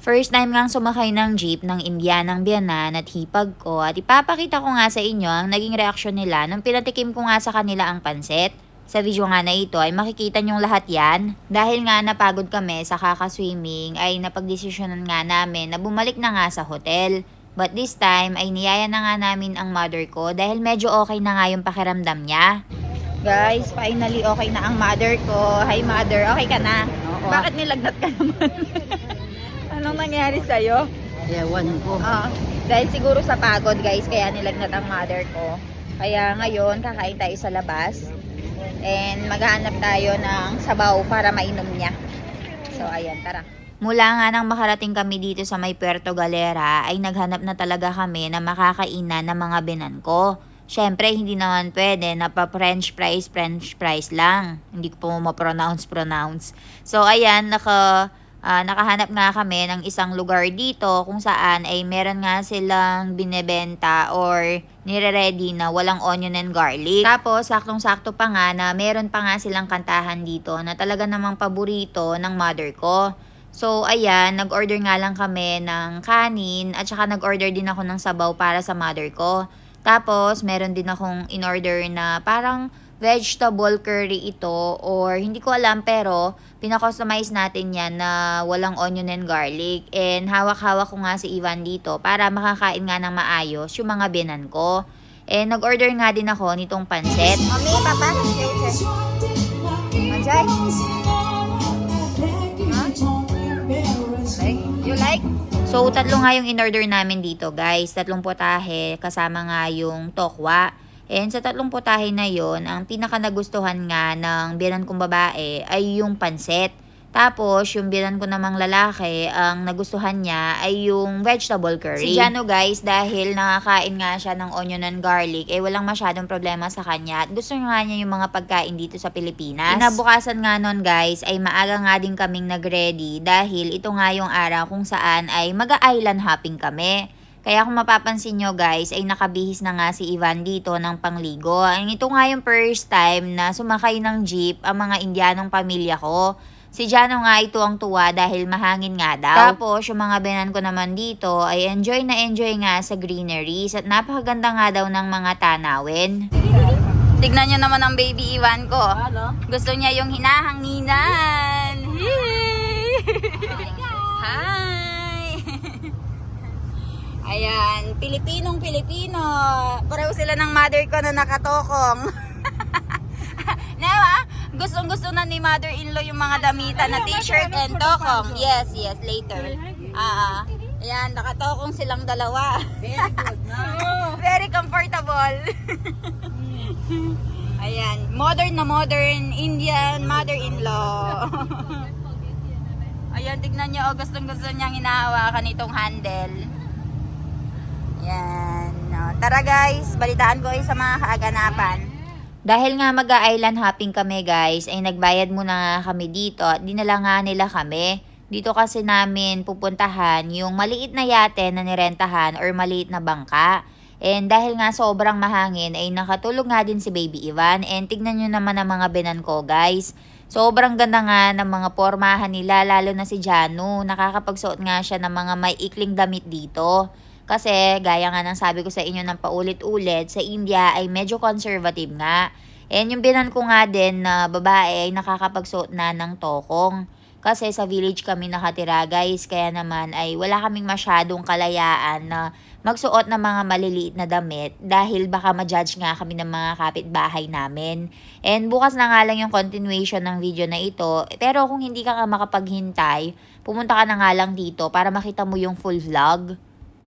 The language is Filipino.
First time ngang sumakay ng jeep ng Indianang biyanan at hipag ko at ipapakita ko nga sa inyo ang naging reaksyon nila nung pinatikim ko nga sa kanila ang pansit. Sa video nga na ito ay makikita nyong lahat yan. Dahil nga napagod kami sa kaka-swimming ay napagdesisyonan nga namin na bumalik na nga sa hotel. But this time ay niyaya na nga namin ang mother ko dahil medyo okay na nga yung pakiramdam niya. Guys, finally okay na ang mother ko. Hi mother, okay ka na? Oo. Bakit nilagnat ka naman? Anong nangyari sa'yo? Ewan ko. Dahil siguro sa pagod guys, kaya nilagnat ang mother ko. Kaya ngayon, kakain tayo sa labas. And maghahanap tayo ng sabaw para mainom niya. So ayan, tara. Mula nga nang makarating kami dito sa may Puerto Galera, ay naghanap na talaga kami na makakainan ng mga binan ko. Syempre, hindi naman pwede na pa french fries lang. Hindi ko po ma-pronounce. So ayan, nakahanap nga kami ng isang lugar dito kung saan ay meron nga silang binebenta or nire-ready na walang onion and garlic. Tapos, saktong-sakto pa nga na meron pa nga silang kantahan dito na talaga namang paborito ng mother ko. So, ayan, nag-order nga lang kami ng kanin at saka nag-order din ako ng sabaw para sa mother ko. Tapos, meron din akong in-order na parang vegetable curry ito or hindi ko alam pero pinakustomize natin yan na walang onion and garlic. And hawak-hawak ko nga si Ivan dito para makakain nga ng maayos yung mga binan ko. And nag-order nga din ako nitong pansit. Mami, papa, Manjay? You like? So, tatlo nga yung in-order namin dito guys. 3 putahe kasama nga yung tokwa. And sa 3 putahe na yon, ang pinaka nagustuhan nga ng biyanan kong babae ay yung pansit. Tapos, yung biyanan ko namang lalaki, ang nagustuhan niya ay yung vegetable curry. Si Jano guys, dahil nakakain nga siya ng onion and garlic, walang masyadong problema sa kanya. At gusto nga niya yung mga pagkain dito sa Pilipinas. Kinabukasan nga nun guys, ay maaga nga din kaming nag-ready dahil ito nga yung araw kung saan ay mag-island hopping kami. Kaya kung mapapansin nyo guys, ay nakabihis na nga si Ivan dito ng pangligo. Ito nga yung first time na sumakay ng jeep ang mga Indianong pamilya ko. Si Jano nga ito ang tuwa dahil mahangin nga daw. Tapos yung mga binan ko naman dito ay enjoy nga sa greeneries at napakaganda nga daw ng mga tanawin. Tignan nyo naman ang baby Ivan ko. Gusto niya yung hinahanginan. Hi! Ayan, Pilipinong-Pilipino. Pareho sila ng mother ko na nakatokong. Newa, gustong-gusto na ni mother-in-law yung mga damitan na t-shirt and tokong. Yes, later. Ayan, nakatokong silang dalawa. Very good, no? Very comfortable. Ayan, modern na modern Indian mother-in-law. Ayan, tignan nyo, gustong-gusto niyang hinahawakan itong handle. Yan. Tara guys, balitaan ko sa mga kaaganapan. Dahil nga mag-island hopping kami guys, ay nagbayad muna nga kami dito at dinala nga nila kami. Dito kasi namin pupuntahan yung maliit na yate na nirentahan or maliit na bangka. And dahil nga sobrang mahangin ay nakatulog nga din si Baby Ivan. And tignan nyo naman ang mga binan ko guys. Sobrang ganda nga ng mga pormahan nila, lalo na si Janu. Nakakapagsuot nga siya ng mga may ikling damit dito. Kasi, gaya nga ng sabi ko sa inyo ng paulit-ulit, sa India ay medyo conservative nga. And yung binan ko nga din na babae ay nakakapagsuot na ng tokong. Kasi sa village kami nakatira guys, kaya naman ay wala kaming masyadong kalayaan na magsuot ng mga maliliit na damit dahil baka ma-judge nga kami ng mga kapitbahay namin. And bukas na nga lang yung continuation ng video na ito. Pero kung hindi ka makapaghintay, pumunta ka na nga lang dito para makita mo yung full vlog.